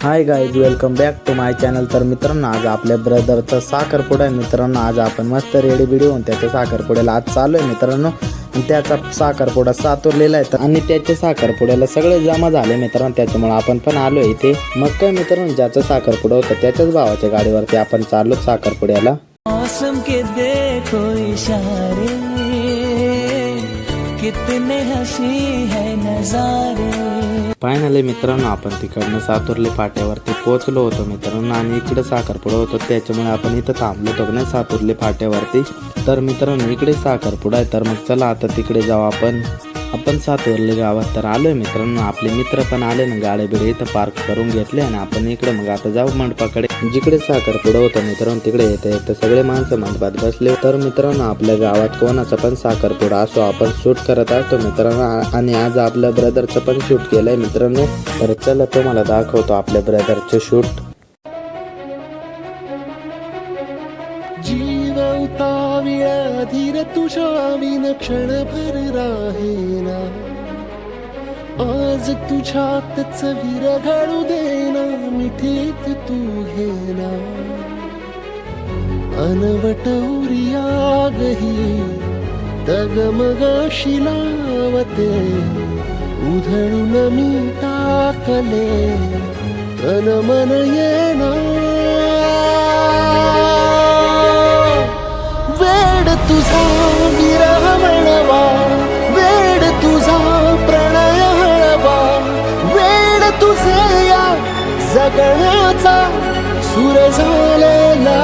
High guys, welcome back to my channel. तर मित्रांनो, आज आपल्या ब्रदरचा साखरपुडा आहे. मित्रांनो, आज आपण मस्त रेडी बिडी होऊन त्याच्या साखरपुड्याला आज चालू आहे मित्रांनो. आणि त्याचा साखरपुडा सातुरलेला आहे आणि त्याच्या साखरपुड्याला सगळे जमा झाले मित्रांनो. त्याच्यामुळे आपण पण आलो इथे. मग काय मित्रांनो, ज्याचा साखरपुडा होता त्याच्याच भावाच्या गाडीवरती आपण चाललो साखरपुड्याला. मौसम के देखो इशारे, कितने हसी है नजारे. फायनली मित्रांनो, आपण तिकडनं सातुर्ली फाट्यावरती पोहोचलो होतो मित्रांनो. आणि इकडे साखरपुडा होतो त्याच्यामुळे आपण इथं थांबलो होतो नाही सातुर्ली फाट्यावरती. तर मित्रांनो, इकडे साखरपुडा आहे. तर मग चला आता तिकडे जाऊ आपण सातुर्ली गावात तर आलोय मित्रांनो. आपले मित्र पण आले ना, गाड्या बिडे इथं पार्क करून घेतले आणि आपण इकडे मग आता जाऊ मंडपाकडे. जिकडे साखरपुडा होता मित्रांनो तिकडे येते सगळे माणसं मंडपात बसले. तर मित्रांनो, आपल्या गावात कोणाचा पण साखरपुडा असो आपण शूट करत असतो मित्रांनो. आणि आज आपल्या ब्रदरचं पण शूट केलंय मित्रांनो. तर चला तुम्हाला दाखवतो आपल्या ब्रदरचं शूट. जीव उताविळा धीर तुझ्या विन क्षणभर राहेना. आज तुझ्यातच विरघळू देना, मिठीत तू घेना. अनवट उरियागही तगमगाशी लावते, उधळून मी टाकले तन मन येना. वेड तुझा विरह म्हणवा, वेड तुझा प्रणय हळवा. वेड तुझे या जगण्याचा सूर झालेला.